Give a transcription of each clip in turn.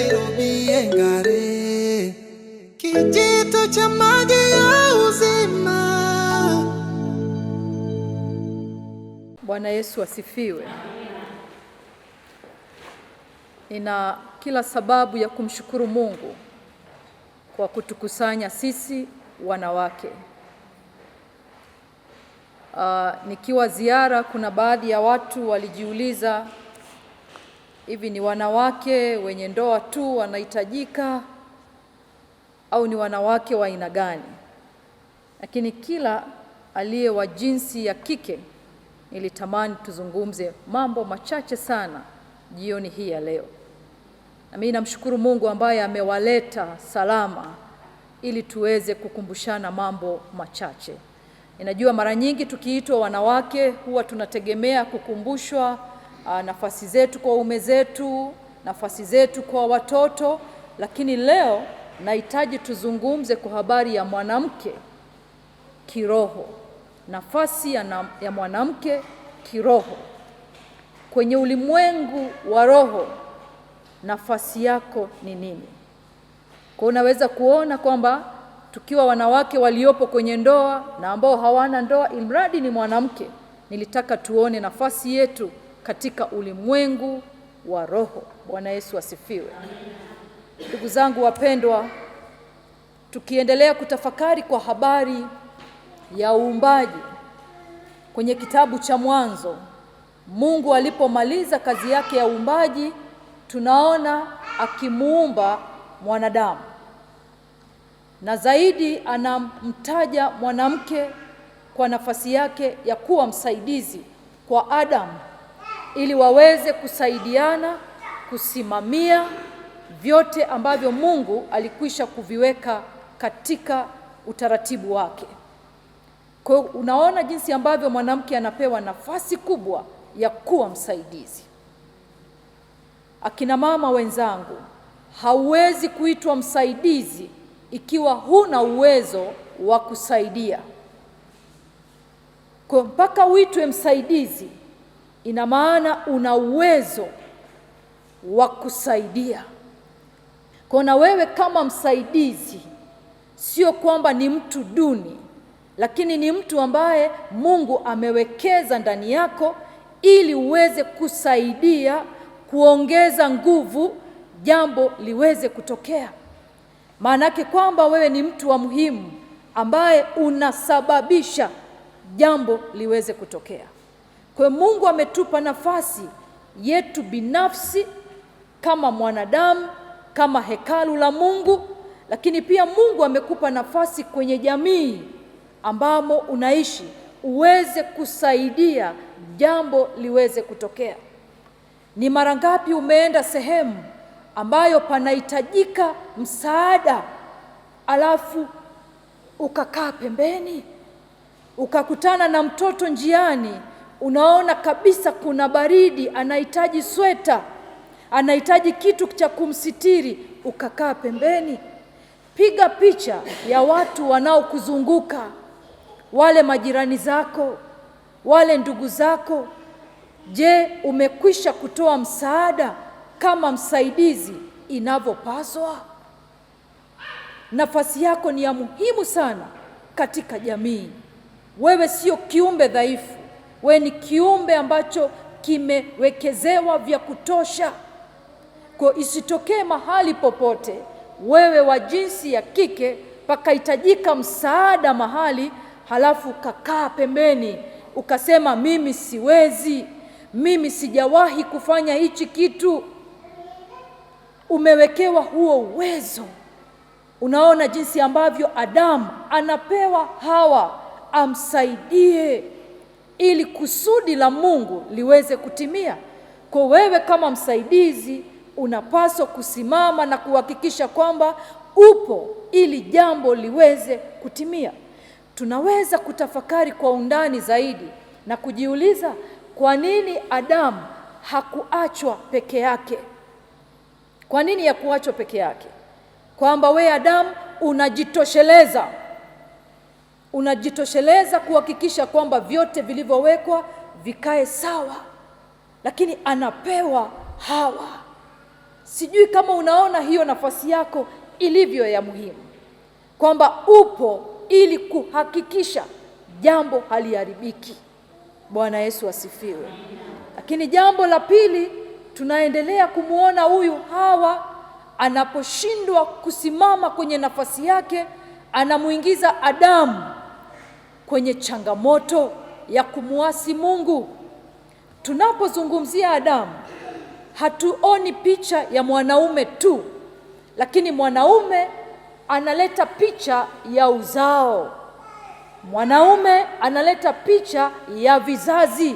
Nairobi Engare, kijito cha maji ya uzima. Bwana Yesu asifiwe. Nina kila sababu ya kumshukuru Mungu kwa kutukusanya sisi wanawake. Nikiwa ziara, kuna baadhi ya watu walijiuliza, hivi ni wanawake wenye ndoa tu wanahitajika au ni wanawake wa aina gani? Lakini kila aliye wa jinsi ya kike nilitamani tuzungumze mambo machache sana jioni hii ya leo. Na mimi namshukuru Mungu ambaye amewaleta salama ili tuweze kukumbushana mambo machache. Ninajua mara nyingi tukiitwa wanawake huwa tunategemea kukumbushwa nafasi zetu kwa waume zetu, nafasi zetu kwa watoto, lakini leo nahitaji tuzungumze kwa habari ya mwanamke kiroho. Nafasi ya mwanamke kiroho. Kwenye ulimwengu wa roho, nafasi yako ni nini? Kwa unaweza kuona kwamba tukiwa wanawake waliopo kwenye ndoa na ambao hawana ndoa, ilmradi ni mwanamke, nilitaka tuone nafasi yetu katika ulimwengu wa roho. Bwana Yesu asifiwe. Ndugu zangu wapendwa, tukiendelea kutafakari kwa habari ya uumbaji kwenye kitabu cha Mwanzo, Mungu alipomaliza kazi yake ya uumbaji, tunaona akimuumba mwanadamu, na zaidi anamtaja mwanamke kwa nafasi yake ya kuwa msaidizi kwa Adamu, ili waweze kusaidiana kusimamia vyote ambavyo Mungu alikwisha kuviweka katika utaratibu wake. Kwa hiyo unaona jinsi ambavyo mwanamke anapewa nafasi kubwa ya kuwa msaidizi. Akina mama wenzangu, hauwezi kuitwa msaidizi ikiwa huna uwezo wa kusaidia. Kwa mpaka uitwe msaidizi, ina maana una uwezo wa kusaidia. Kwa na wewe kama msaidizi, sio kwamba ni mtu duni, lakini ni mtu ambaye Mungu amewekeza ndani yako ili uweze kusaidia, kuongeza nguvu, jambo liweze kutokea. Maana yake kwamba wewe ni mtu wa muhimu ambaye unasababisha jambo liweze kutokea. Kwa Mungu ametupa nafasi yetu binafsi kama mwanadamu, kama hekalu la Mungu, lakini pia Mungu amekupa nafasi kwenye jamii ambamo unaishi uweze kusaidia jambo liweze kutokea. Ni mara ngapi umeenda sehemu ambayo panahitajika msaada, alafu ukakaa pembeni, ukakutana na mtoto njiani, unaona kabisa kuna baridi, anahitaji sweta, anahitaji kitu cha kumsitiri, ukakaa pembeni. Piga picha ya watu wanaokuzunguka, wale majirani zako, wale ndugu zako. Je, umekwisha kutoa msaada kama msaidizi inavyopaswa? Nafasi yako ni ya muhimu sana katika jamii. Wewe sio kiumbe dhaifu, wewe ni kiumbe ambacho kimewekezewa vya kutosha. Kwa isitokee mahali popote wewe wa jinsi ya kike pakahitajika msaada mahali, halafu kakaa pembeni ukasema mimi siwezi, mimi sijawahi kufanya hichi kitu. Umewekewa huo uwezo. Unaona jinsi ambavyo Adamu anapewa Hawa amsaidie ili kusudi la Mungu liweze kutimia. Kwa wewe kama msaidizi unapaswa kusimama na kuhakikisha kwamba upo ili jambo liweze kutimia. Tunaweza kutafakari kwa undani zaidi na kujiuliza, kwa nini Adamu hakuachwa peke yake? Kwa nini hakuachwa peke yake? Kwamba wewe Adamu unajitosheleza kuhakikisha kwamba vyote vilivyowekwa vikae sawa, lakini anapewa Hawa Sijui kama unaona hiyo nafasi yako ilivyo ya muhimu, kwamba upo ili kuhakikisha jambo haliharibiki. Bwana Yesu asifiwe. Lakini jambo la pili, tunaendelea kumuona huyu Hawa anaposhindwa kusimama kwenye nafasi yake, anamuingiza Adamu kwenye changamoto ya kumuasi Mungu. Tunapozungumzia Adamu, hatuoni picha ya mwanaume tu, lakini mwanaume analeta picha ya uzao. Mwanaume analeta picha ya vizazi,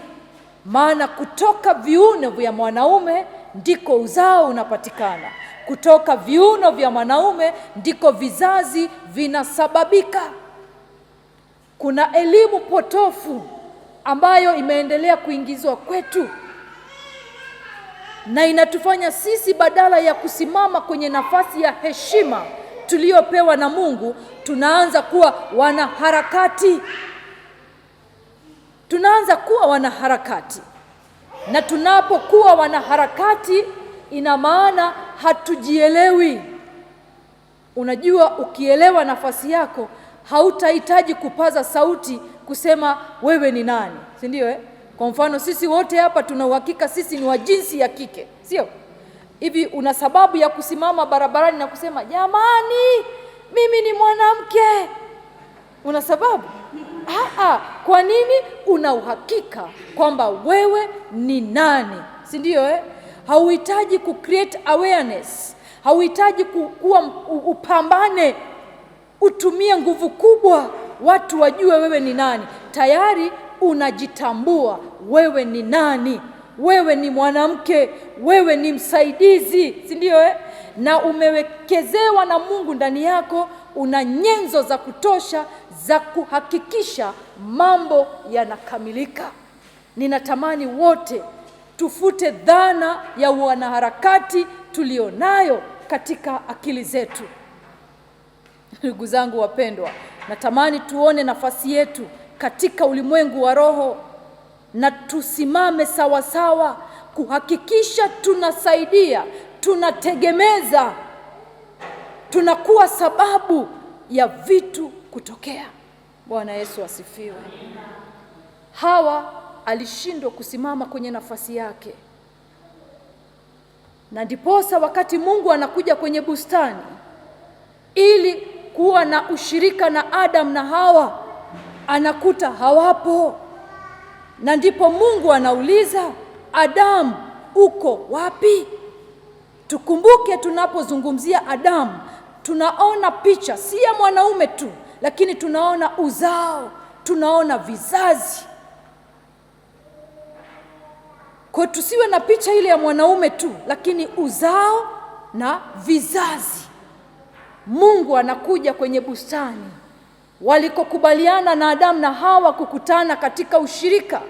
maana kutoka viuno vya mwanaume ndiko uzao unapatikana. Kutoka viuno vya mwanaume ndiko vizazi vinasababika. Kuna elimu potofu ambayo imeendelea kuingizwa kwetu, na inatufanya sisi badala ya kusimama kwenye nafasi ya heshima tuliyopewa na Mungu, tunaanza kuwa wanaharakati. Tunaanza kuwa wanaharakati, na tunapokuwa wanaharakati ina maana hatujielewi. Unajua, ukielewa nafasi yako hautahitaji kupaza sauti kusema wewe ni nani, si ndio? Kwa mfano, sisi wote hapa tuna uhakika sisi ni wa jinsi ya kike, sio? Hivi una sababu ya kusimama barabarani na kusema jamani, mimi ni mwanamke? Una sababu? Kwa nini? Una uhakika kwamba wewe ni nani, si ndio? Hauhitaji ku create awareness, hauhitaji kuwa upambane, utumie nguvu kubwa watu wajue wewe ni nani. Tayari unajitambua wewe ni nani. Wewe ni mwanamke, wewe ni msaidizi, si ndio? Na umewekezewa na Mungu ndani yako, una nyenzo za kutosha za kuhakikisha mambo yanakamilika. Ninatamani wote tufute dhana ya wanaharakati tulionayo katika akili zetu. Ndugu zangu wapendwa, natamani tuone nafasi yetu katika ulimwengu wa roho, na tusimame sawa sawa kuhakikisha tunasaidia, tunategemeza, tunakuwa sababu ya vitu kutokea. Bwana Yesu asifiwe. Hawa alishindwa kusimama kwenye nafasi yake, na ndiposa wakati Mungu anakuja kwenye bustani ili kuwa na ushirika na Adam na Hawa, anakuta hawapo. Na ndipo Mungu anauliza, Adamu, uko wapi? Tukumbuke, tunapozungumzia Adamu tunaona picha si ya mwanaume tu, lakini tunaona uzao, tunaona vizazi. Kwa tusiwe na picha ile ya mwanaume tu, lakini uzao na vizazi. Mungu anakuja kwenye bustani walikokubaliana na Adamu na Hawa kukutana katika ushirika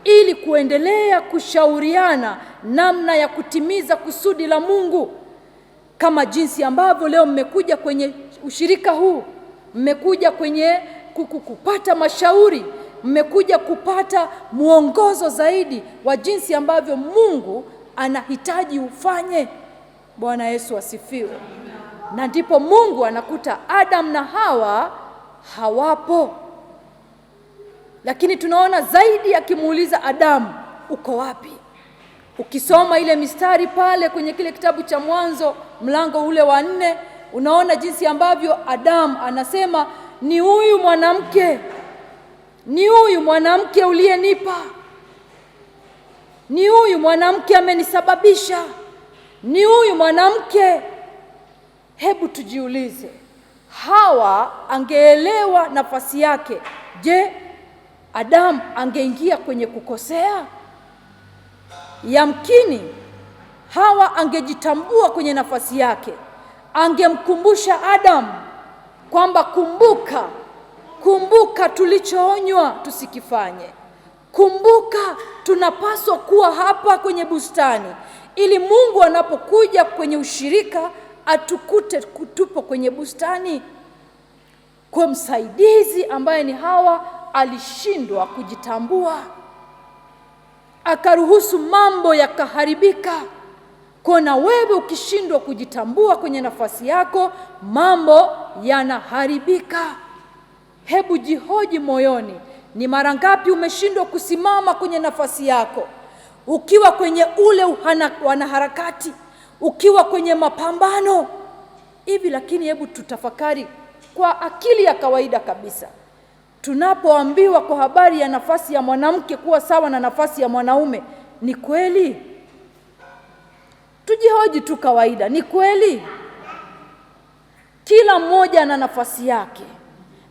ili kuendelea kushauriana namna ya kutimiza kusudi la Mungu. Kama jinsi ambavyo leo mmekuja kwenye ushirika huu, mmekuja kwenye kupata mashauri, mmekuja kupata mwongozo zaidi wa jinsi ambavyo Mungu anahitaji ufanye. Bwana Yesu asifiwe. Na ndipo Mungu anakuta Adam na Hawa hawapo. Lakini tunaona zaidi akimuuliza Adamu, uko wapi? Ukisoma ile mistari pale kwenye kile kitabu cha Mwanzo mlango ule wa 4, unaona jinsi ambavyo Adamu anasema, ni huyu mwanamke, ni huyu mwanamke uliyenipa, ni huyu mwanamke amenisababisha, ni huyu mwanamke. Hebu tujiulize, Hawa angeelewa nafasi yake, je, Adamu angeingia kwenye kukosea? Yamkini Hawa angejitambua kwenye nafasi yake, angemkumbusha Adamu kwamba kumbuka tulichoonywa tusikifanye. Kumbuka tunapaswa kuwa hapa kwenye bustani ili Mungu anapokuja kwenye ushirika atukute tupo kwenye bustani. Kwa msaidizi ambaye ni Hawa alishindwa kujitambua, akaruhusu mambo yakaharibika, Na wewe ukishindwa kujitambua kwenye nafasi yako, mambo yanaharibika. Hebu jihoji moyoni, ni mara ngapi umeshindwa kusimama kwenye nafasi yako, ukiwa kwenye ule wanaharakati, ukiwa kwenye mapambano hivi. Lakini hebu tutafakari kwa akili ya kawaida kabisa, tunapoambiwa kwa habari ya nafasi ya mwanamke kuwa sawa na nafasi ya mwanaume, ni kweli? Tujihoji tu kawaida, ni kweli? Kila mmoja ana nafasi yake,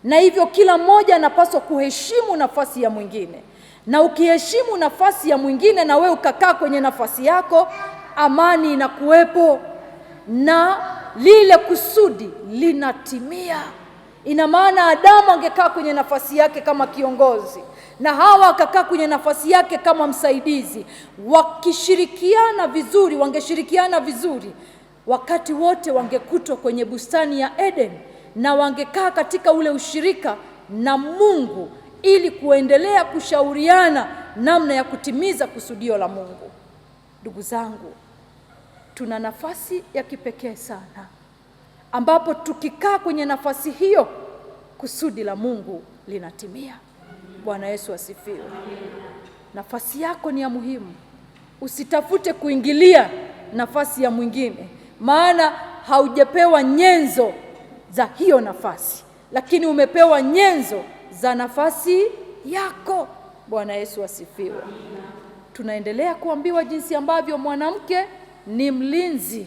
na hivyo kila mmoja anapaswa kuheshimu nafasi ya mwingine. Na ukiheshimu nafasi ya mwingine na wewe ukakaa kwenye nafasi yako, amani inakuwepo na lile kusudi linatimia. Ina maana Adamu angekaa kwenye nafasi yake kama kiongozi na Hawa akakaa kwenye nafasi yake kama msaidizi, wakishirikiana vizuri, wangeshirikiana vizuri, wakati wote wangekutwa kwenye bustani ya Eden na wangekaa katika ule ushirika na Mungu ili kuendelea kushauriana namna ya kutimiza kusudio la Mungu. Ndugu zangu, tuna nafasi ya kipekee sana, ambapo tukikaa kwenye nafasi hiyo kusudi la Mungu linatimia. Bwana Yesu asifiwe. Nafasi yako ni ya muhimu. Usitafute kuingilia nafasi ya mwingine, maana haujapewa nyenzo za hiyo nafasi, lakini umepewa nyenzo za nafasi yako. Bwana Yesu asifiwe. Tunaendelea kuambiwa jinsi ambavyo mwanamke ni mlinzi.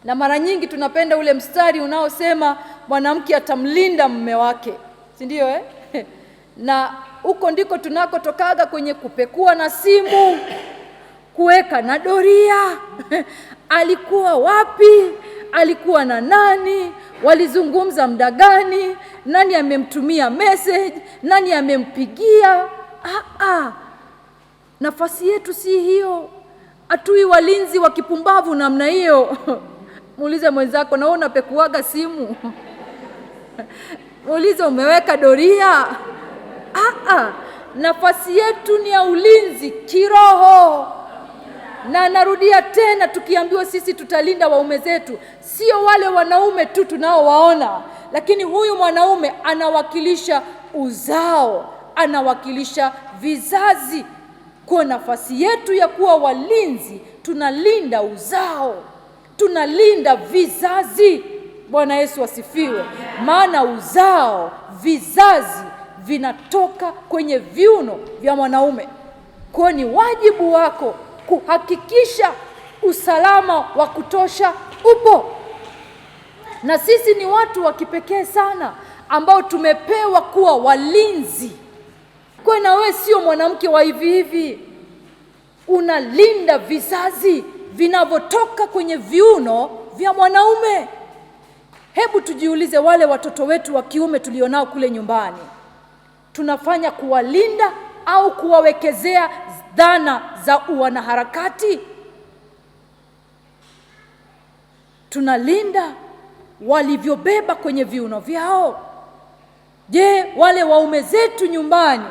Na mara nyingi tunapenda ule mstari unaosema mwanamke atamlinda mume wake, si ndio Na huko ndiko tunakotokaga kwenye kupekua na simu, kuweka na doria. Alikuwa wapi? Alikuwa na nani? Walizungumza muda gani? Nani amemtumia message? Nani amempigia? Nafasi yetu si hiyo. Atui walinzi wa kipumbavu namna hiyo. Muulize mwenzako, na wewe unapekuaga simu? Muulize, umeweka doria? Nafasi yetu ni ya ulinzi kiroho. Na narudia tena, tukiambiwa sisi tutalinda waume zetu, sio wale wanaume tu tunaowaona, lakini huyu mwanaume anawakilisha uzao, anawakilisha vizazi. Kwa nafasi yetu ya kuwa walinzi, tunalinda uzao, tunalinda vizazi. Bwana Yesu asifiwe. Maana uzao, vizazi vinatoka kwenye viuno vya mwanaume. Kwa ni wajibu wako kuhakikisha usalama wa kutosha upo. Na sisi ni watu wa kipekee sana ambao tumepewa kuwa walinzi. Kwa na wewe sio mwanamke wa hivi hivi, unalinda vizazi vinavyotoka kwenye viuno vya mwanaume. Hebu tujiulize, wale watoto wetu wa kiume tulionao kule nyumbani, tunafanya kuwalinda au kuwawekezea dhana za wanaharakati? Tunalinda walivyobeba kwenye viuno vyao. Je, wale waume zetu nyumbani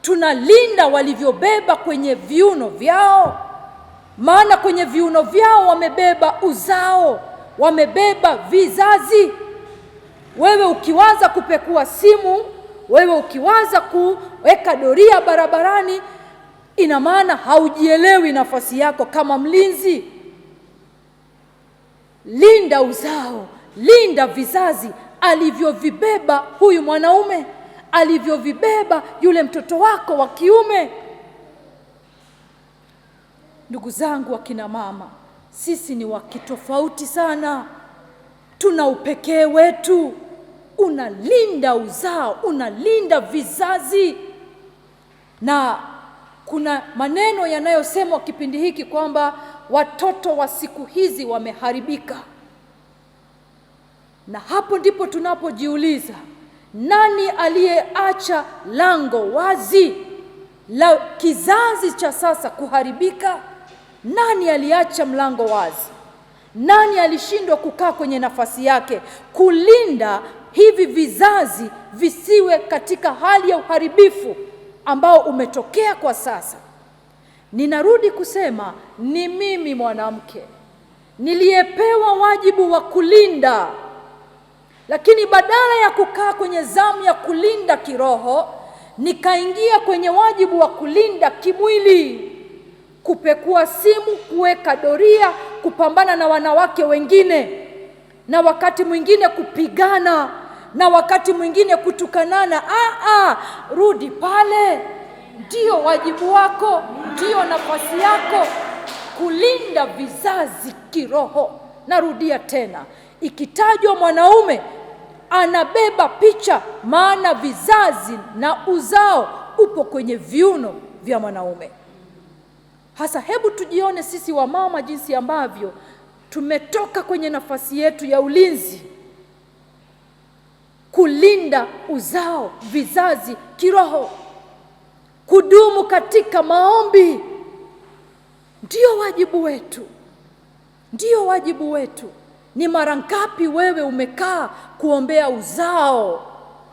tunalinda walivyobeba kwenye viuno vyao? Maana kwenye viuno vyao wamebeba uzao, wamebeba vizazi. Wewe ukiwaza kupekua simu, wewe ukiwaza kuweka doria barabarani, ina maana haujielewi nafasi yako kama mlinzi. Linda uzao, linda vizazi alivyovibeba huyu mwanaume, alivyovibeba yule mtoto wako wa kiume. Ndugu zangu wakina mama, sisi ni wakitofauti sana. Tuna upekee wetu. Unalinda uzao, unalinda vizazi. Na kuna maneno yanayosemwa kipindi hiki kwamba watoto wa siku hizi wameharibika. Na hapo ndipo tunapojiuliza, nani aliyeacha lango wazi la kizazi cha sasa kuharibika? Nani aliacha mlango wazi? Nani alishindwa kukaa kwenye nafasi yake kulinda hivi vizazi visiwe katika hali ya uharibifu ambao umetokea kwa sasa? ninarudi kusema ni mimi mwanamke niliyepewa wajibu wa kulinda, lakini badala ya kukaa kwenye zamu ya kulinda kiroho, nikaingia kwenye wajibu wa kulinda kimwili, kupekua simu, kuweka doria, kupambana na wanawake wengine, na wakati mwingine kupigana, na wakati mwingine kutukanana. Rudi pale, ndio wajibu wako, ndio nafasi yako, kulinda vizazi kiroho. Narudia tena, ikitajwa mwanaume anabeba picha, maana vizazi na uzao upo kwenye viuno vya mwanaume. Hasa hebu tujione sisi wamama jinsi ambavyo tumetoka kwenye nafasi yetu ya ulinzi, kulinda uzao, vizazi kiroho, kudumu katika maombi. Ndio wajibu wetu, ndio wajibu wetu. Ni mara ngapi wewe umekaa kuombea uzao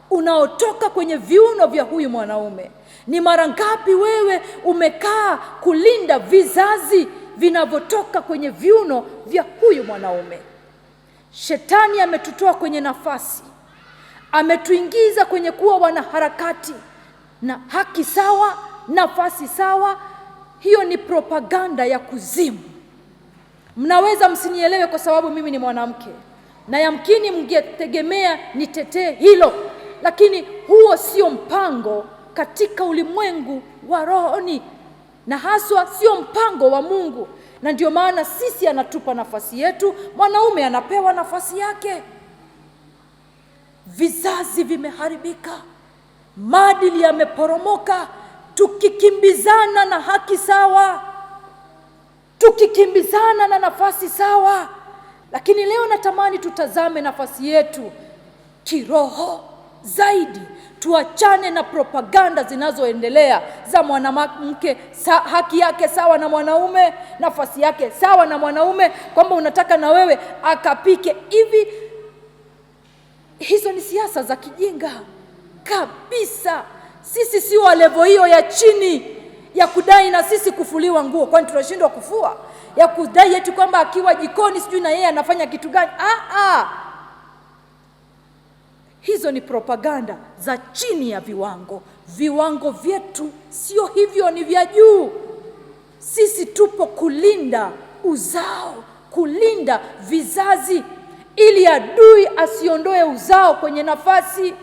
unaotoka kwenye viuno vya huyu mwanaume? Ni mara ngapi wewe umekaa kulinda vizazi vinavyotoka kwenye viuno vya huyu mwanaume? Shetani ametutoa kwenye nafasi, ametuingiza kwenye kuwa wanaharakati na haki sawa, nafasi sawa. Hiyo ni propaganda ya kuzimu. Mnaweza msinielewe kwa sababu mimi ni mwanamke, na yamkini mngetegemea nitetee hilo, lakini huo sio mpango katika ulimwengu wa rohoni, na haswa sio mpango wa Mungu. Na ndio maana sisi anatupa nafasi yetu, mwanaume anapewa nafasi yake. Vizazi vimeharibika, maadili yameporomoka, tukikimbizana na haki sawa, tukikimbizana na nafasi sawa. Lakini leo natamani tutazame nafasi yetu kiroho zaidi. Tuachane na propaganda zinazoendelea za mwanamke haki yake sawa na mwanaume, nafasi yake sawa na mwanaume, kwamba unataka na wewe akapike hivi. Hizo ni siasa za kijinga kabisa. Sisi si wa level hiyo ya chini ya kudai na sisi kufuliwa nguo, kwani tunashindwa kufua, ya kudai eti kwamba akiwa jikoni sijui na yeye anafanya kitu gani. Hizo ni propaganda za chini ya viwango. Viwango vyetu sio hivyo, ni vya juu. Sisi tupo kulinda uzao, kulinda vizazi, ili adui asiondoe uzao kwenye nafasi,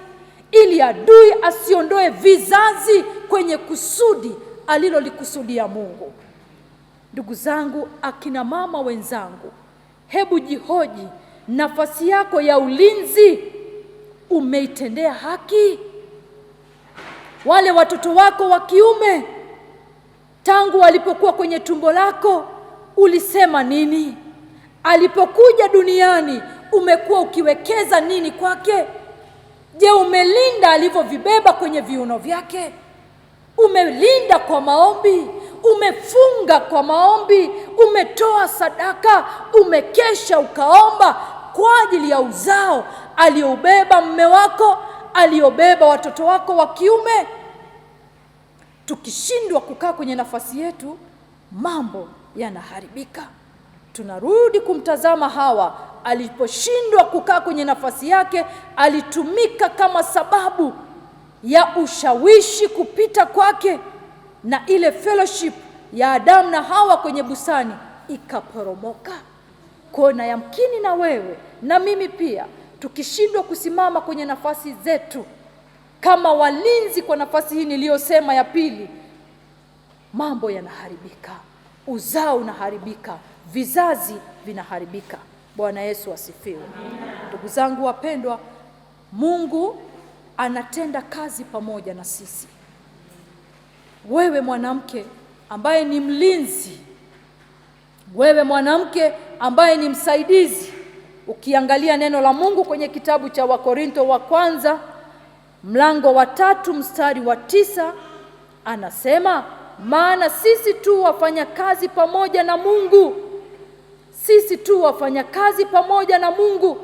ili adui asiondoe vizazi kwenye kusudi alilolikusudia Mungu. Ndugu zangu, akina mama wenzangu, hebu jihoji, nafasi yako ya ulinzi umeitendea haki? Wale watoto wako wa kiume, tangu walipokuwa kwenye tumbo lako ulisema nini? Alipokuja duniani umekuwa ukiwekeza nini kwake? Je, umelinda alivyovibeba kwenye viuno vyake? Umelinda kwa maombi? Umefunga kwa maombi? Umetoa sadaka? Umekesha ukaomba kwa ajili ya uzao aliobeba mume wako, aliobeba watoto wako wa kiume? Tukishindwa kukaa kwenye nafasi yetu, mambo yanaharibika. Tunarudi kumtazama Hawa. Aliposhindwa kukaa kwenye nafasi yake, alitumika kama sababu ya ushawishi kupita kwake, na ile fellowship ya Adamu na Hawa kwenye bustani ikaporomoka. Kona yamkini na wewe na mimi pia, tukishindwa kusimama kwenye nafasi zetu kama walinzi kwa nafasi hii niliyosema ya pili, mambo yanaharibika, uzao unaharibika, vizazi vinaharibika. Bwana Yesu asifiwe. Ndugu zangu wapendwa, Mungu anatenda kazi pamoja na sisi. Wewe mwanamke ambaye ni mlinzi, wewe mwanamke ambaye ni msaidizi, ukiangalia neno la Mungu kwenye kitabu cha Wakorinto wa kwanza mlango wa 3 mstari wa 9, anasema, maana sisi tu wafanya kazi pamoja na Mungu. Sisi tu wafanya kazi pamoja na Mungu.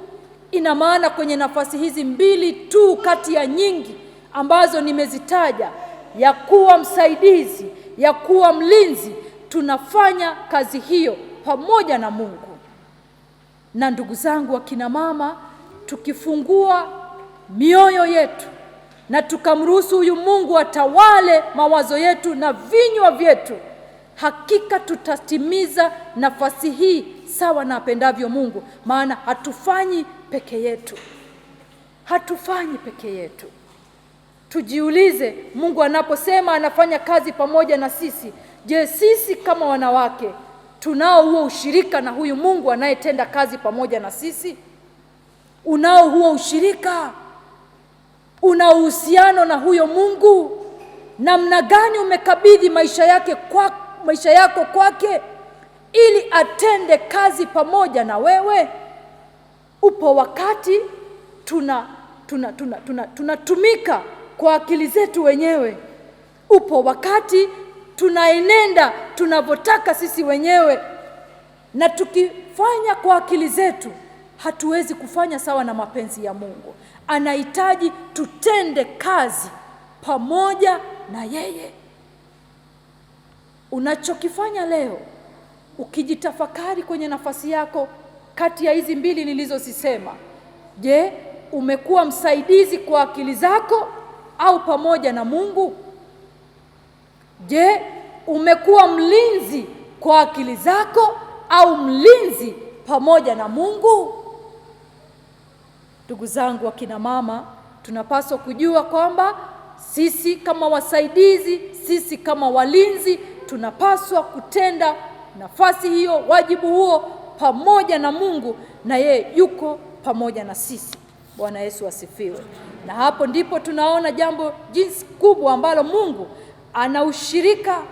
Ina maana kwenye nafasi hizi mbili tu kati ya nyingi ambazo nimezitaja, ya kuwa msaidizi, ya kuwa mlinzi, tunafanya kazi hiyo pamoja na Mungu. Na ndugu zangu wakina mama, tukifungua mioyo yetu na tukamruhusu huyu Mungu atawale mawazo yetu na vinywa vyetu, hakika tutatimiza nafasi hii sawa na apendavyo Mungu. Maana hatufanyi peke yetu. Hatufanyi peke yetu. Tujiulize, Mungu anaposema anafanya kazi pamoja na sisi, je, sisi kama wanawake tunao huo ushirika na huyu Mungu anayetenda kazi pamoja na sisi? Unao huo ushirika? Una uhusiano na huyo Mungu? Namna gani umekabidhi maisha yako kwake ili atende kazi pamoja na wewe? Upo wakati tunatumika kwa akili zetu wenyewe. Upo wakati tunaenenda tunavyotaka sisi wenyewe, na tukifanya kwa akili zetu hatuwezi kufanya sawa na mapenzi ya Mungu. Anahitaji tutende kazi pamoja na yeye. Unachokifanya leo, ukijitafakari kwenye nafasi yako kati ya hizi mbili nilizozisema, je, umekuwa msaidizi kwa akili zako au pamoja na Mungu? Je, umekuwa mlinzi kwa akili zako au mlinzi pamoja na Mungu? Ndugu zangu wakina mama, tunapaswa kujua kwamba sisi kama wasaidizi, sisi kama walinzi, tunapaswa kutenda nafasi hiyo, wajibu huo pamoja na Mungu, na yeye yuko pamoja na sisi. Bwana Yesu asifiwe. Na hapo ndipo tunaona jambo jinsi kubwa ambalo Mungu ana ushirika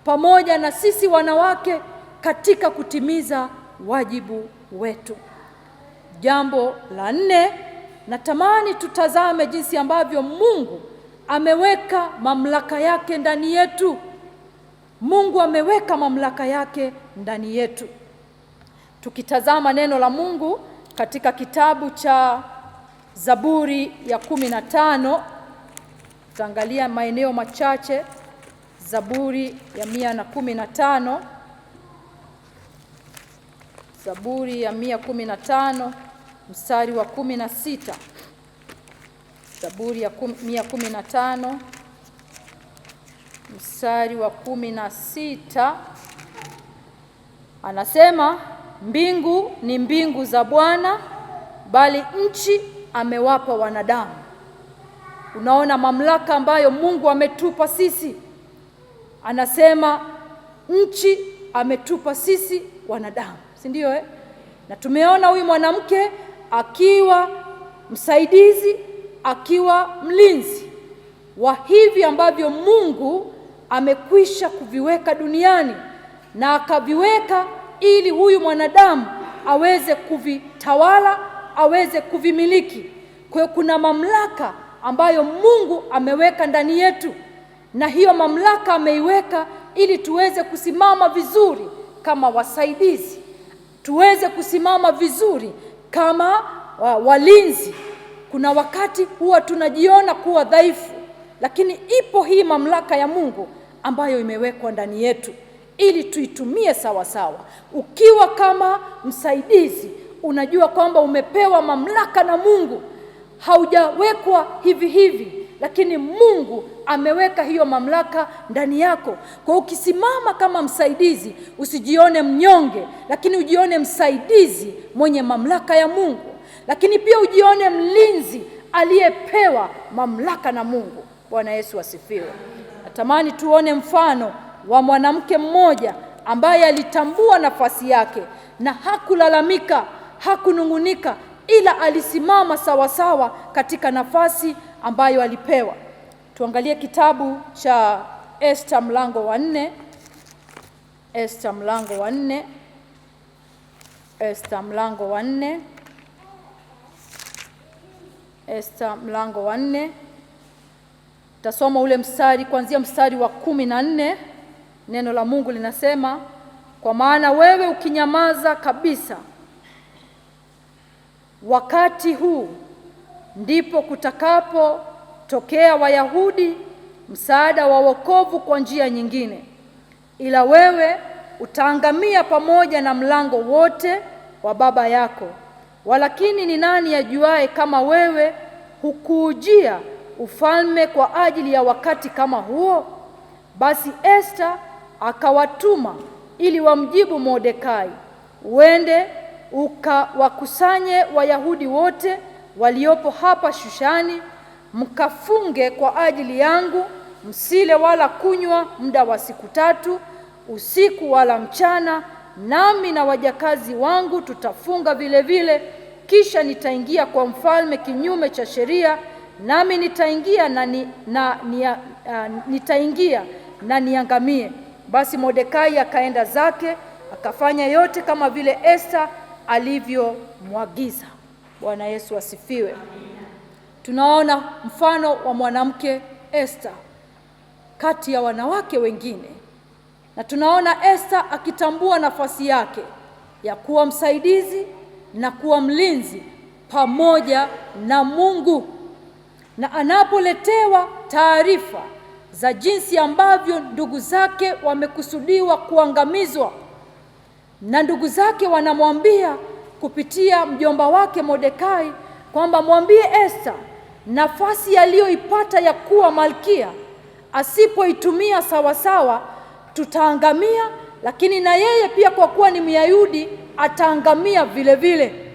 pamoja na sisi wanawake katika kutimiza wajibu wetu. Jambo la 4, natamani tutazame jinsi ambavyo Mungu ameweka mamlaka yake ndani yetu. Mungu ameweka mamlaka yake ndani yetu. Tukitazama neno la Mungu katika kitabu cha Zaburi ya 15, tutaangalia maeneo machache. Zaburi ya 115, Zaburi ya 115 mstari wa 16. Zaburi ya 115 mstari wa 16 anasema, mbingu ni mbingu za Bwana, bali nchi amewapa wanadamu. Unaona mamlaka ambayo Mungu ametupa sisi. Anasema nchi ametupa sisi wanadamu, si ndio eh? Na tumeona huyu mwanamke akiwa msaidizi, akiwa mlinzi wa hivi ambavyo Mungu amekwisha kuviweka duniani, na akaviweka ili huyu mwanadamu aweze kuvitawala, aweze kuvimiliki. Kwa hiyo kuna mamlaka ambayo Mungu ameweka ndani yetu, na hiyo mamlaka ameiweka ili tuweze kusimama vizuri kama wasaidizi, tuweze kusimama vizuri kama walinzi. Kuna wakati huwa tunajiona kuwa dhaifu, lakini ipo hii mamlaka ya Mungu ambayo imewekwa ndani yetu ili tuitumie sawa sawa. Ukiwa kama msaidizi, unajua kwamba umepewa mamlaka na Mungu. Haujawekwa hivi hivi, lakini Mungu ameweka hiyo mamlaka ndani yako. Kwa ukisimama kama msaidizi, usijione mnyonge, lakini ujione msaidizi mwenye mamlaka ya Mungu. Lakini pia ujione mlinzi aliyepewa mamlaka na Mungu. Bwana Yesu asifiwe. Natamani tuone mfano wa mwanamke mmoja ambaye alitambua nafasi yake na hakulalamika, hakunungunika, ila alisimama sawa sawa katika nafasi ambayo alipewa. Tuangalie kitabu cha Esther mlango wa 4. Esther mlango wa 4. Esther mlango wa 4. Esther mlango wa 4. Tasoma ule mstari kuanzia mstari wa 14. Neno la Mungu linasema, kwa maana wewe ukinyamaza kabisa, wakati huu ndipo kutakapotokea Wayahudi msaada wa wokovu kwa njia nyingine, ila wewe utaangamia pamoja na mlango wote wa baba yako. Walakini ni nani ajuaye kama wewe hukuujia ufalme kwa ajili ya wakati kama huo? Basi Esta akawatuma ili wamjibu Mordekai, uende ukawakusanye Wayahudi wote waliopo hapa Shushani, mkafunge kwa ajili yangu, msile wala kunywa muda wa siku 3, usiku wala mchana, nami na wajakazi wangu tutafunga vile vile. Kisha nitaingia kwa mfalme kinyume cha sheria, nami nitaingia na niangamie. Basi Mordekai akaenda zake, akafanya yote kama vile Esta alivyomwagiza. Bwana Yesu asifiwe. Tunaona mfano wa mwanamke Esta kati ya wanawake wengine, na tunaona Esta akitambua nafasi yake ya kuwa msaidizi na kuwa mlinzi pamoja na Mungu. Na anapoletewa taarifa za jinsi ambavyo ndugu zake wamekusudiwa kuangamizwa, na ndugu zake wanamwambia kupitia mjomba wake Mordekai kwamba mwambie Esta nafasi aliyoipata ya kuwa malkia, asipoitumia sawasawa tutaangamia, lakini na yeye pia kwa kuwa ni Myahudi ataangamia vile vile.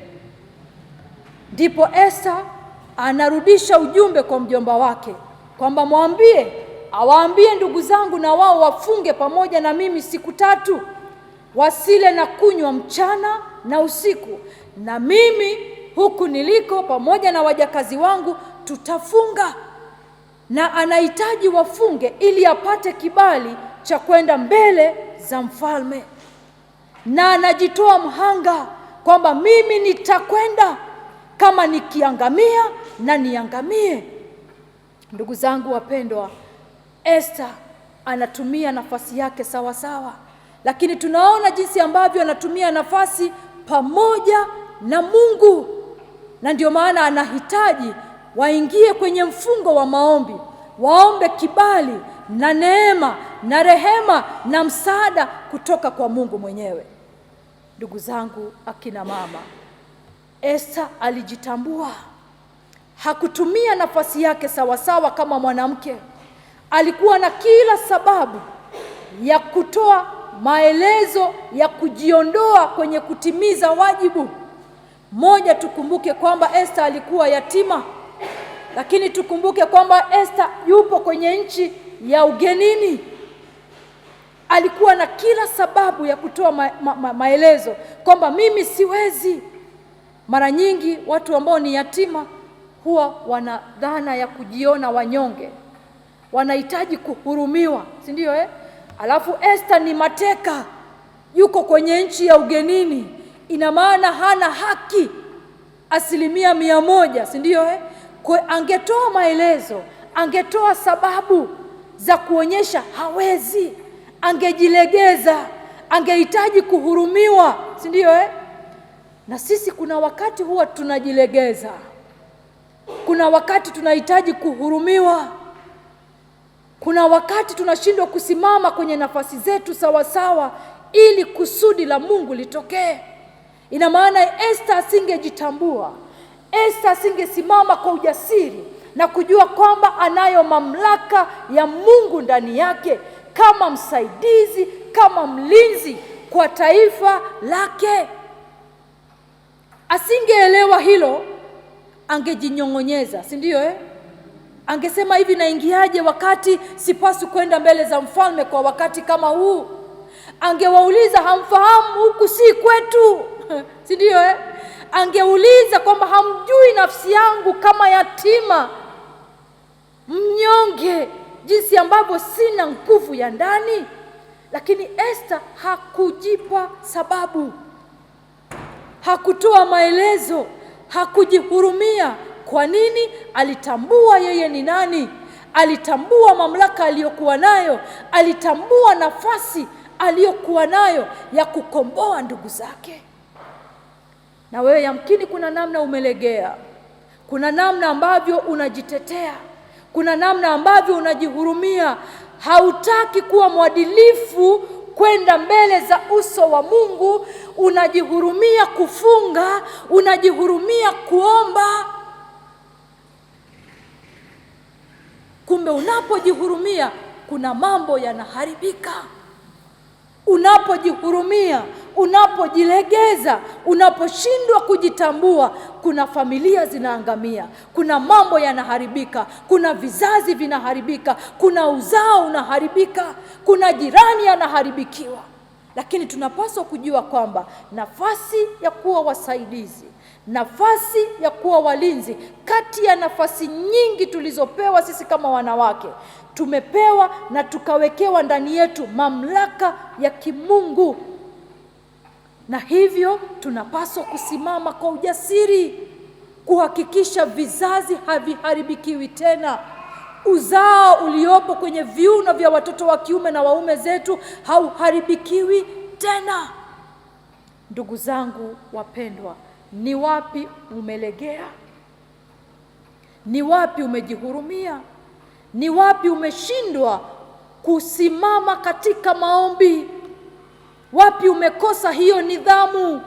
Ndipo Esta anarudisha ujumbe kwa mjomba wake kwamba awaambie ndugu zangu na wao wafunge pamoja na mimi siku 3, wasile na kunywa mchana na usiku, na mimi huku niliko pamoja na wajakazi wangu tutafunga. Na anahitaji wafunge ili apate kibali cha kwenda mbele za mfalme, na anajitoa mhanga kwamba mimi nitakwenda, kama nikiangamia na niangamie. Ndugu zangu wapendwa, Esta anatumia nafasi yake sawa sawa, lakini tunaona jinsi ambavyo anatumia nafasi pamoja na Mungu, na ndio maana anahitaji waingie kwenye mfungo wa maombi, waombe kibali na neema na rehema na msaada kutoka kwa Mungu mwenyewe. Ndugu zangu akina mama, Esta alijitambua, hakutumia nafasi yake sawasawa kama mwanamke. Alikuwa na kila sababu ya kutoa maelezo ya kujiondoa kwenye kutimiza wajibu. Moja, tukumbuke kwamba Esta alikuwa yatima, lakini tukumbuke kwamba Esta yupo kwenye nchi ya ugenini. Alikuwa na kila sababu ya kutoa maelezo kwamba mimi siwezi. Mara nyingi watu ambao ni yatima huwa wana dhana ya kujiona wanyonge, wanahitaji kuhurumiwa, si ndio? Alafu Esta ni mateka, yuko kwenye nchi ya ugenini, ina maana hana haki 100%, si ndio? Kwa angetoa maelezo, angetoa sababu za kuonyesha hawezi, angejilegeza, angehitaji kuhurumiwa, si ndio? Na sisi kuna wakati huwa tunajilegeza, kuna wakati tunahitaji kuhurumiwa, kuna wakati tunashindwa kusimama kwenye nafasi zetu sawa sawa ili kusudi la Mungu litokee. Ina maana Esta asingejitambua, Esta asingesimama kwa ujasiri na kujua kwamba anayo mamlaka ya Mungu ndani yake kama msaidizi, kama mlinzi kwa taifa lake. Asingeelewa hilo, angejinyong'onyeza, si ndio? Angesema hivi, naingiaje wakati sipaswi kwenda mbele za mfalme kwa wakati kama huu? Angewauliza, hamfahamu huku si kwetu? Si ndio? Angeuliza kwamba hamjui nafsi yangu kama yatima mnyonge, jinsi ambavyo sina nguvu ya ndani. Lakini Esta hakujipa sababu, hakutoa maelezo, hakujihurumia. Kwa nini? Alitambua yeye ni nani, alitambua mamlaka aliyokuwa nayo, alitambua nafasi aliyokuwa nayo ya kukomboa ndugu zake. Na wewe yamkini kuna namna umelegea, kuna namna ambavyo unajitetea, kuna namna ambavyo unajihurumia, hautaki kuwa mwadilifu kwenda mbele za uso wa Mungu, unajihurumia kufunga, unajihurumia kuomba. Kumbe unapojihurumia kuna mambo yanaharibika. Unapojihurumia, unapojilegeza, unaposhindwa kujitambua, kuna familia zinaangamia, kuna mambo yanaharibika, kuna vizazi vinaharibika, kuna uzao unaharibika, kuna jirani yanaharibikiwa. Lakini tunapaswa kujua kwamba nafasi ya kuwa wasaidizi, nafasi ya kuwa walinzi, kati ya nafasi nyingi tulizopewa sisi kama wanawake, tumepewa na tukawekewa ndani yetu mamlaka ya kimungu. Na hivyo tunapaswa kusimama kwa ujasiri kuhakikisha vizazi haviharibikiwi tena. Uzao uliopo kwenye viuno vya watoto wa kiume na waume zetu hauharibikiwi tena. Ndugu zangu wapendwa, ni wapi umelegea? Ni wapi umejihurumia? Ni wapi umeshindwa kusimama katika maombi? Wapi umekosa hiyo nidhamu?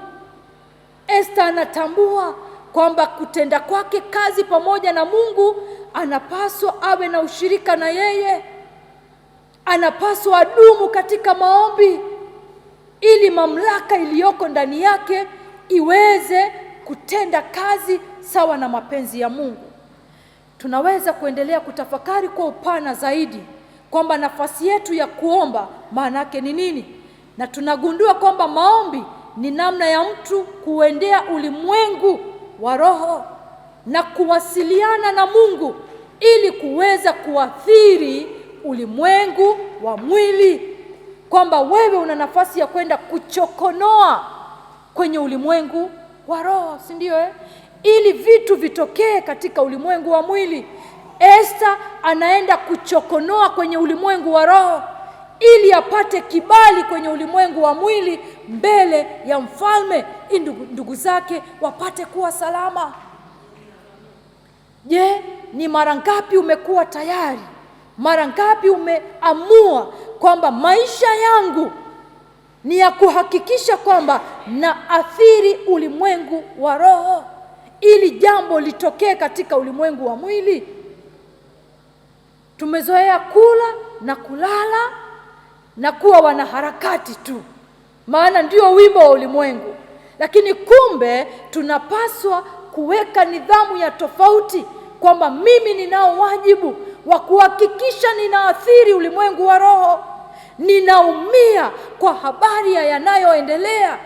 Esta anatambua kwamba kutenda kwake kazi pamoja na Mungu, anapaswa awe na ushirika na yeye. Anapaswa adumu katika maombi ili mamlaka iliyoko ndani yake iweze kutenda kazi sawa na mapenzi ya Mungu. Tunaweza kuendelea kutafakari kwa upana zaidi kwamba nafasi yetu ya kuomba maana yake ni nini, na tunagundua kwamba maombi ni namna ya mtu kuendea ulimwengu wa roho na kuwasiliana na Mungu ili kuweza kuathiri ulimwengu wa mwili, kwamba wewe una nafasi ya kwenda kuchokonoa kwenye ulimwengu wa roho, si ndio ili vitu vitokee katika ulimwengu wa mwili. Esta anaenda kuchokonoa kwenye ulimwengu wa roho ili apate kibali kwenye ulimwengu wa mwili mbele ya mfalme, ndugu zake wapate kuwa salama. Je, ni mara ngapi umekuwa tayari? Mara ngapi umeamua kwamba maisha yangu ni ya kuhakikisha kwamba na athiri ulimwengu wa roho ili jambo litokee katika ulimwengu wa mwili? Tumezoea kula na kulala na kuwa wanaharakati tu, maana ndio wimbo wa ulimwengu. Lakini kumbe tunapaswa kuweka nidhamu ya tofauti, kwamba mimi ninao wajibu wa kuhakikisha ninaathiri ulimwengu wa roho. Ninaumia kwa habari ya yanayoendelea.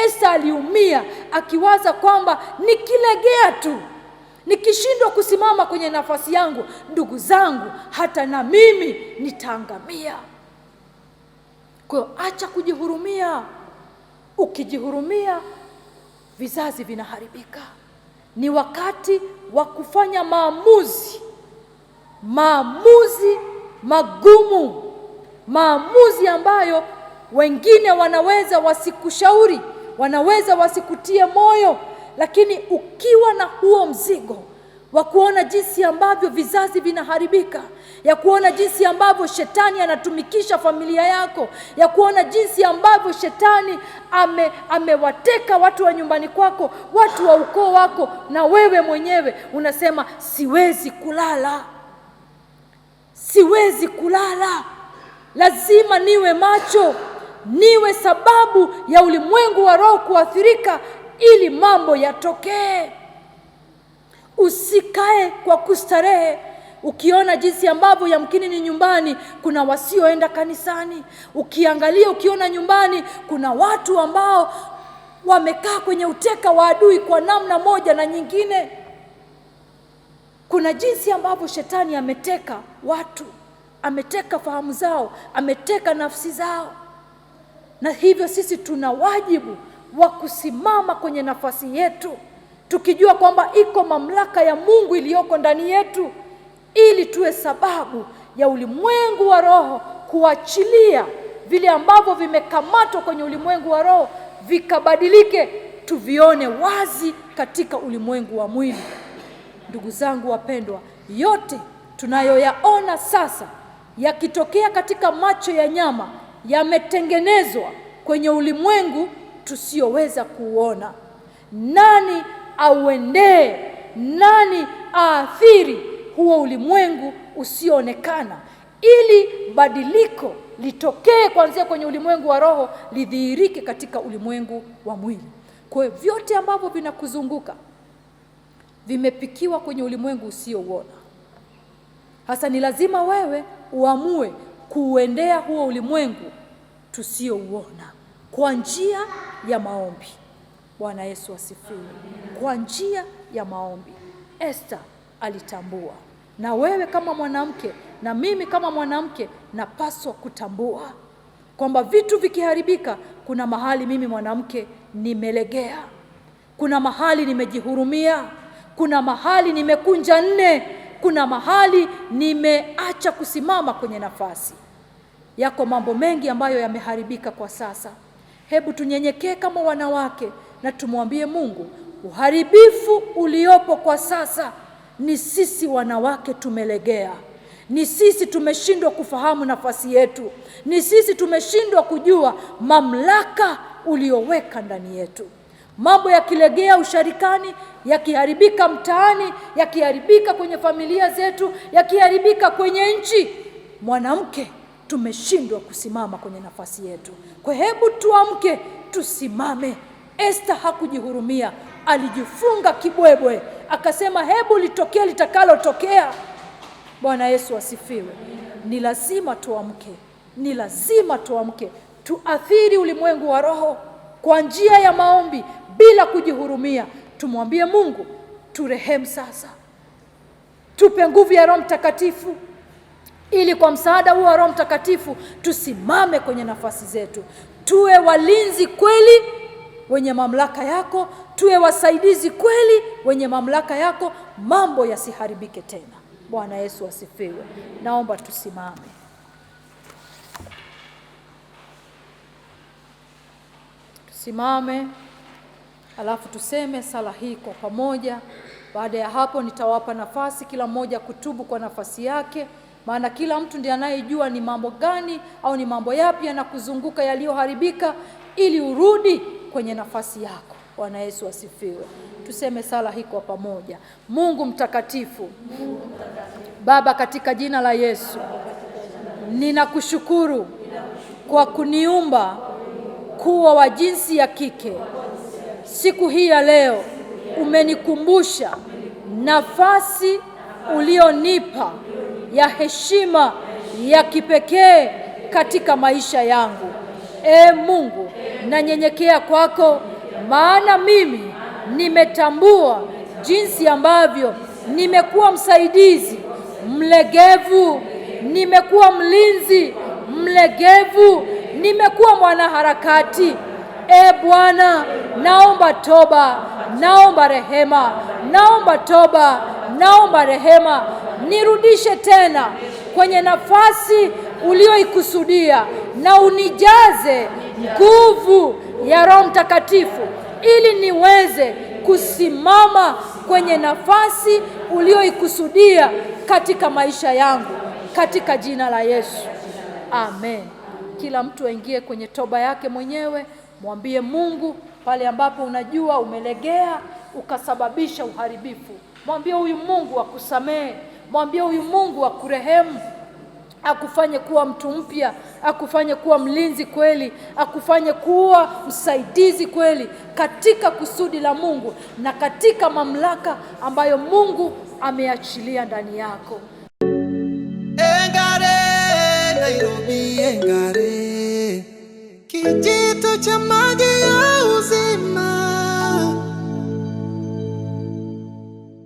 Esta aliumia akiwaza kwamba nikilegea tu, nikishindwa kusimama kwenye nafasi yangu, ndugu zangu, hata na mimi nitaangamia. Kwa hiyo acha kujihurumia. Ukijihurumia, vizazi vinaharibika. Ni wakati wa kufanya maamuzi magumu, maamuzi ambayo wengine wanaweza wasikushauri, wanaweza wasikutie moyo, lakini ukiwa na huo mzigo wa kuona jinsi ambavyo vizazi vinaharibika, ya kuona jinsi ambavyo shetani anatumikisha familia yako, ya kuona jinsi ambavyo shetani amewateka watu wa nyumbani kwako, watu wa ukoo wako, na wewe mwenyewe unasema siwezi kulala, lazima niwe macho, niwe sababu ya ulimwengu wa roho kuathirika ili mambo yatokee. Usikae kwa kustarehe ukiona jinsi ambavyo yamkini ni nyumbani kuna wasioenda kanisani. Ukiona nyumbani kuna watu ambao wamekaa kwenye uteka wa adui kwa namna moja na nyingine. Kuna jinsi ambavyo shetani ameteka watu, ameteka fahamu zao, ameteka nafsi zao. Na hivyo sisi tuna wajibu wa kusimama kwenye nafasi yetu, tukijua kwamba iko mamlaka ya Mungu iliyoko ndani yetu, ili tuwe sababu ya ulimwengu wa roho kuachilia vile ambavyo vimekamatwa kwenye ulimwengu wa roho vikabadilike, tuvione wazi katika ulimwengu wa mwili. Ndugu zangu wapendwa, yote tunayoyaona sasa yakitokea katika macho ya nyama yametengenezwa kwenye ulimwengu tusioweza kuona. Nani auendee? Nani aathiri huo ulimwengu usioonekana, ili badiliko litokee kuanzia kwenye ulimwengu wa roho lidhihirike katika ulimwengu wa mwili? Kwa hiyo vyote ambavyo vinakuzunguka vimepikiwa kwenye ulimwengu usiouona. Hasa ni lazima wewe uamue kuuendea huo ulimwengu tusiouona kwa njia ya maombi. Bwana Yesu asifiwe. Kwa njia ya maombi. Esther alitambua, na wewe kama mwanamke na mimi kama mwanamke napaswa kutambua kwamba vitu vikiharibika, kuna mahali mimi mwanamke nimelegea, kuna mahali nimejihurumia, kuna mahali nimekunja nne, kuna mahali nimeacha kusimama kwenye nafasi. Yako mambo mengi ambayo yameharibika kwa sasa. Hebu tunyenyekee kama wanawake na tumwambie Mungu, uharibifu uliopo kwa sasa ni sisi wanawake tumelegea. Ni sisi tumeshindwa kufahamu nafasi yetu. Ni sisi tumeshindwa kujua mamlaka ulioweka ndani yetu. Mambo yakilegea usharikani, yakiharibika mtaani, yakiharibika kwenye familia zetu, yakiharibika kwenye nchi, mwanamke tumeshindwa kusimama kwenye nafasi yetu. Kwa hebu tuamke, tusimame. Esther hakujihurumia, alijifunga kibwebwe, akasema hebu litokee litakalotokea. Bwana Yesu asifiwe. Ni lazima tuamke, ni lazima tuamke, tuathiri ulimwengu wa roho kwa njia ya maombi bila kujihurumia. Tumwambie Mungu, turehemu sasa, tupe nguvu ya Roho Mtakatifu, ili kwa msaada huo wa Roho Mtakatifu tusimame kwenye nafasi zetu, tuwe walinzi kweli wenye mamlaka yako, tuwe wasaidizi kweli wenye mamlaka yako, mambo yasiharibike tena. Bwana Yesu asifiwe. Naomba tusimame. Tusimame, alafu tuseme sala hii kwa pamoja. Baada ya hapo nitawapa nafasi kila mmoja kutubu kwa nafasi yake, maana kila mtu ndiye anayejua ni mambo gani au ni mambo yapi yanakuzunguka yaliyoharibika, ili urudi kwenye nafasi yako. Bwana Yesu asifiwe. Tuseme sala hii kwa pamoja. Mungu mtakatifu, Baba, katika jina la Yesu, ninakushukuru kwa kuniumba kuwa wa jinsi ya kike. Siku hii ya leo umenikumbusha nafasi ulionipa ya heshima ya kipekee katika maisha yangu. Mungu, nanyenyekea kwako, maana mimi nimetambua jinsi ambavyo nimekuwa msaidizi mlegevu, nimekuwa mlinzi mlegevu, nimekuwa mwanaharakati. Bwana, naomba toba, naomba rehema, naomba toba, naomba rehema. Nirudishe tena kwenye nafasi ulioikusudia, na unijaze nguvu ya Roho Mtakatifu ili niweze kusimama kwenye nafasi ulioikusudia katika maisha yangu, katika jina la Yesu. Amen. Kila mtu aingie kwenye toba yake mwenyewe. Mwambie Mungu pale ambapo unajua umelegea ukasababisha uharibifu. Mwambie huyu Mungu akusamehe. Mwambie huyu Mungu akurehemu, akufanye kuwa mtu mpya, akufanye kuwa mlinzi kweli, akufanye kuwa msaidizi kweli katika kusudi la Mungu na katika mamlaka ambayo Mungu ameachilia ndani yako. Engare Nairobi, engare kijito cha maji